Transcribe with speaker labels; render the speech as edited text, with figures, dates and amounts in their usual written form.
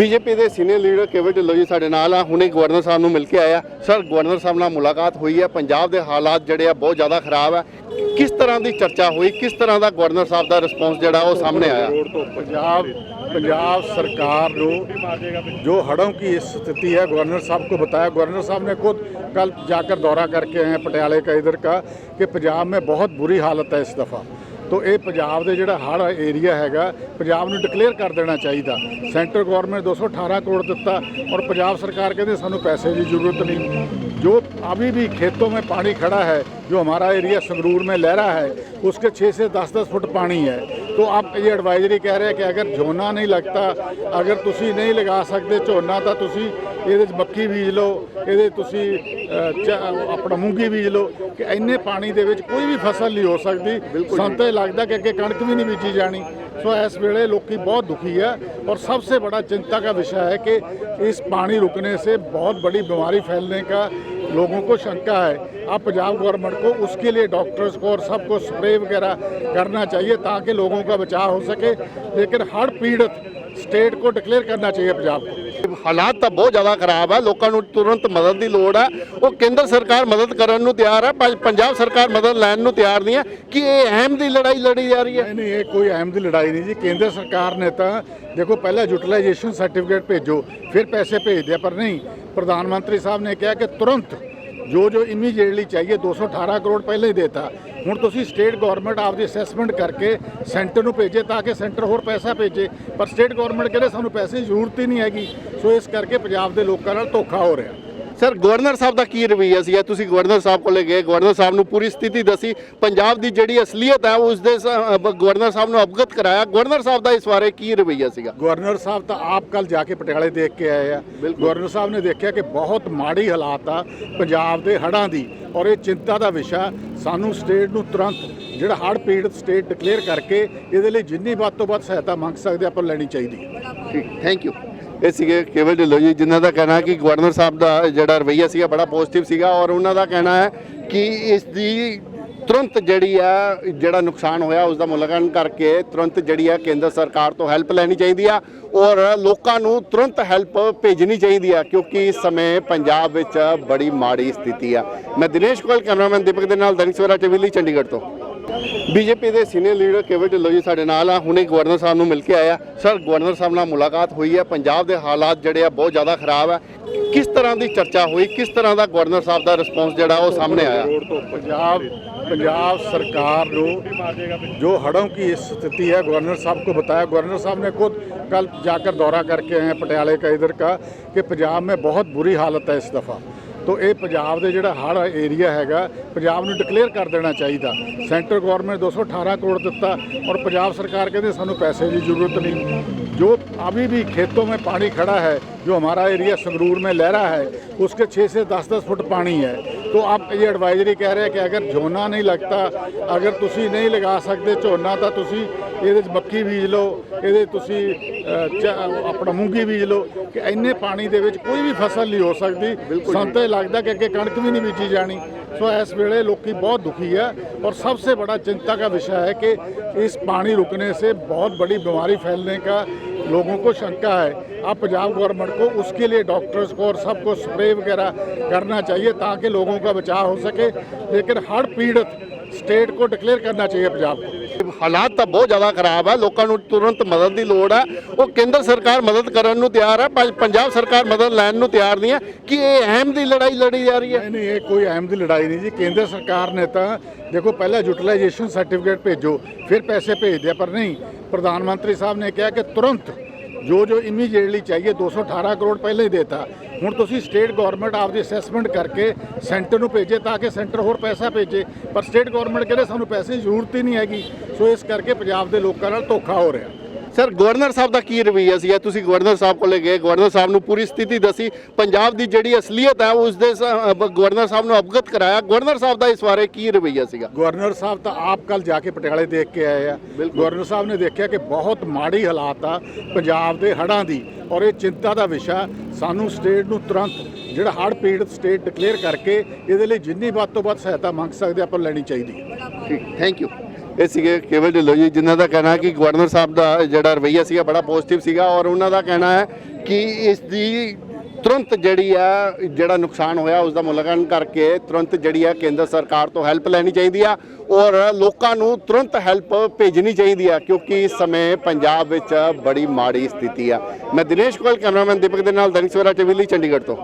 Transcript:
Speaker 1: BJP के senior leader केवल ढिल्लों जी साडे नाल आ। हुणे गवर्नर साहब नूं मिल के आया। सर, गवर्नर साहब नाल मुलाकात हुई है। पंजाब के हालात जिहड़े आ बहुत ज़्यादा खराब है। किस तरह की चर्चा हुई, किस तरह का गवर्नर साहब का रिस्पॉन्स जिहड़ा वो सामने आया?
Speaker 2: पंजाब सरकार को जो हड़ों की स्थिति है गवर्नर साहब को बताया। गवर्नर साहब ने खुद कल जाकर दौरा करके आए हैं पटियाले का इधर का कि पंजाब में बहुत बुरी हालत है इस दफ़ा। तो ये पंजाब के जोड़ा हड़ एरिया हैगा पंजाब में डिक्लेयर कर देना चाहिए। सेंट्रल गवर्नमेंट 218 करोड़ दिता और पंजाब सरकार कहते सानू पैसे की जरूरत नहीं। जो अभी भी खेतों में पानी खड़ा है, जो हमारा एरिया संगरूर में लहरा है, उसके 6 से 10 फुट पानी है। तो आप ये एडवाइजरी कह रहे हैं कि अगर झोना नहीं लगता, अगर तुसी नहीं लगा सकते झोना तो तुसी ये मक्की बीज लो, ये अपना मूंगी बीज लो कि इन्ने पानी दे विच कोई भी फसल नहीं हो सकती। ਸਾਨੂੰ तो लगता कि अगे कणक भी नहीं बीजी जानी। सो इस वेले लोग बहुत दुखी है और सबसे बड़ा चिंता का विषय है कि इस पानी रुकने से बहुत बड़ी बीमारी फैलने का लोगों को शंका है। अब पंजाब गवर्नमेंट को उसके लिए डॉक्टर्स को और सबको स्प्रे वगैरह करना चाहिए ताकि लोगों का बचाव हो सके। लेकिन हड़ पीड़ित स्टेट को डिक्लेयर करना चाहिए पंजाब को।
Speaker 1: हालात तो बहुत ज़्यादा खराब है, लोगों को तुरंत मदद की लोड़ है। वो केंद्र सरकार मदद करने को तैयार है, पंजाब सरकार मदद लैन को तैयार नहीं है। कि ये अहम की लड़ाई लड़ी जा रही है?
Speaker 2: नहीं, ये कोई अहम की लड़ाई नहीं जी। केंद्र सरकार ने तो देखो पहले यूटिलाइजेशन सर्टिफिकेट भेजो फिर पैसे भेज दिया, पर नहीं, प्रधानमंत्री साहब ने कहा कि तुरंत जो इमीडिएटली चाहिए 218 करोड़ पहले ही देता। ਹੁਣ ਤੁਸੀਂ स्टेट गवर्नमेंट आपकी असैसमेंट करके सेंटर ਨੂੰ भेजे ताकि सेंटर होर पैसा भेजे, पर स्टेट गवर्नमेंट कहते सानू पैसे की जरूरत ही नहीं हैगी। सो इस करके पंजाब के लोगों नाल धोखा हो रहा।
Speaker 1: सर, गवर्नर साहब का की रवैया सी? तुसीं गवर्नर साहब को गए, गवर्नर साहब ने पूरी स्थिति दसी, पंजाब की जिहड़ी असलीयत है उस दे गवर्नर साहब ने अवगत कराया। गवर्नर साहब का इस बारे की रवैया सीगा?
Speaker 2: गवर्नर साहब तो आप कल जाके पटियाले देख के आए हैं। गवर्नर साहब ने देखा कि बहुत माड़ी हालात आ पंजाब के हड़ां दी और ये चिंता का विषय। सानू स्टेट नूं तुरंत जिहड़ा हड़ पीड़ित स्टेट डिक्लेयर करके इहदे लई जिन्नी वध तो वध सहायता मंग सकते आपां लैनी चाहिए।
Speaker 1: ठीक, थैंक यू। ये सीगे केवल ढिल्लों जी, जिन्हों का कहना है कि गवर्नर साहब का जोड़ा रवैया सीगा बड़ा पॉजिटिव सीगा और उन्हों का कहना है कि इसकी तुरंत जिहड़ी है जिहड़ा नुकसान होया उसका मुलांकन करके तुरंत जिहड़ी है केंद्र सरकार तो हैल्प लैनी चाहिए और लोगों को तुरंत हैल्प भेजनी चाहिए क्योंकि इस समय पंजाब विच बड़ी माड़ी स्थिति है। मैं दिनेश गोयल, कैमरामैन दीपक दे नाल, दैनिक सवेरा टीवी, चंडीगढ़ तो। बीजेपी के सीनियर लीडर केवल ढिल्लों जी साडे नाल आ। हुणे गवर्नर साहब नूं मिल के आया। सर, गवर्नर साहब नाल मुलाकात हुई है। पंजाब के हालात जिहड़े आ बहुत ज़्यादा खराब है। किस तरह की चर्चा हुई, किस तरह का गवर्नर साहब का रिस्पॉन्स जिहड़ा वो सामने आया?
Speaker 2: पंजाब सरकार को जो हड़ों की स्थिति है गवर्नर साहब को बताया। गवर्नर साहब ने खुद कल जाकर दौरा करके आए हैं पटियाले का इधर का कि पंजाब में बहुत बुरी हालत है इस दफ़ा। तो ये पंजाब के जोड़ा हड़ एरिया हैगा पंजाब में डिक्लेयर कर देना चाहिए। सेंट्रल गवर्नमेंट 218 करोड़ दिता और पंजाब सरकार कहते सानू पैसे की जरूरत नहीं। जो अभी भी खेतों में पानी खड़ा है, जो हमारा एरिया संगरूर में लहरा है, उसके 6 से 10 फुट पानी है। तो आप ये एडवाइजरी कह रहे हैं कि अगर झोना नहीं लगता, अगर तुसी नहीं लगा सकते झोना तो तुसी ये मक्की बीज लो, ये अपना मूंगी बीज लो कि इन्ने पानी दे विच कोई भी फसल नहीं हो सकती। ਸਾਨੂੰ तो लगता कि अगे कणक भी नहीं बीजी जानी। सो इस वेले लोग बहुत दुखी है और सबसे बड़ा चिंता का विषय है कि इस पानी रुकने से बहुत बड़ी बीमारी फैलने का लोगों को शंका है। अब पंजाब गवर्नमेंट को उसके लिए डॉक्टर्स को और सबको स्प्रे वगैरह करना चाहिए ताकि लोगों का बचाव हो सके। लेकिन हड़ पीड़ित स्टेट को डिक्लेयर करना चाहिए पंजाब को।
Speaker 1: हालात तो बहुत ज़्यादा खराब है, लोगों को तुरंत मदद की लोड़ है। वो केंद्र सरकार मदद करने को तैयार है, पंजाब सरकार मदद लैन को तैयार नहीं है। कि ये अहम की लड़ाई लड़ी जा रही है?
Speaker 2: नहीं, ये कोई अहम की लड़ाई नहीं जी। केंद्र सरकार ने तो देखो पहले यूटिलाइजेशन सर्टिफिकेट भेजो फिर पैसे भेज दिया, पर नहीं, प्रधानमंत्री साहब ने कहा कि तुरंत जो इमीडिएटली चाहिए 218 करोड़ पहले ही देता। ਹੁਣ ਤੁਸੀਂ स्टेट गवर्नमेंट आपकी असैसमेंट करके सेंटर ਨੂੰ भेजे ताकि सेंटर होर पैसा भेजे, पर स्टेट गवर्नमेंट कहते सानू पैसे की जरूरत ही नहीं हैगी। सो इस करके पंजाब के लोगों नाल धोखा हो रहा।
Speaker 1: सर, गवर्नर साहब का की रवैया सी? तुसीं गवर्नर साहब को गए, गवर्नर साहब ने पूरी स्थिति दसी, पंजाब की जिहड़ी असलीयत है उस दे गवर्नर साहब ने अवगत कराया। गवर्नर साहब का इस बारे की रवैया सीगा?
Speaker 2: गवर्नर साहब तो आप कल जाके पटियाले देख के आए हैं। गवर्नर साहब ने देखा कि बहुत माड़ी हालात आ पंजाब के हड़ां दी और ये चिंता का विषय। सानू स्टेट नूं तुरंत जिहड़ा हड़ पीड़ित स्टेट डिक्लेयर करके इहदे लई जिन्नी वध तो वध सहायता मंग सकते आपां लैनी चाहिए।
Speaker 1: ठीक, थैंक यू। ये सीगे केवल ढिल्लों जी, जिन्हों का कहना है कि गवर्नर साहब का जोड़ा रवैया सीगा बड़ा पॉजिटिव सीगा और उन्हों का कहना है ਕਿ ਇਸ ਦੀ ਤੁਰੰਤ ਜਿਹੜਾ ਨੁਕਸਾਨ ਹੋਇਆ ਉਸ ਦਾ ਮੁਲਾਂਕਣ ਕਰਕੇ ਤੁਰੰਤ ਕੇਂਦਰ ਸਰਕਾਰ ਤੋਂ ਹੈਲਪ ਲੈਣੀ ਚਾਹੀਦੀ ਆ ਔਰ ਲੋਕਾਂ ਨੂੰ ਤੁਰੰਤ ਹੈਲਪ ਭੇਜਣੀ ਚਾਹੀਦੀ ਆ ਕਿਉਂਕਿ ਇਸ ਸਮੇਂ ਪੰਜਾਬ ਵਿੱਚ ਬੜੀ ਮਾੜੀ ਸਥਿਤੀ ਆ। ਮੈਂ ਦਿਨੇਸ਼ ਗੋਇਲ, ਕੈਮਰਾਮੈਨ ਦੀਪਕ ਦੇ ਨਾਲ, ਦੈਨਿਕ ਸਵੇਰਾ ਟੀਵੀ ਲਈ, ਚੰਡੀਗੜ੍ਹ ਤੋਂ।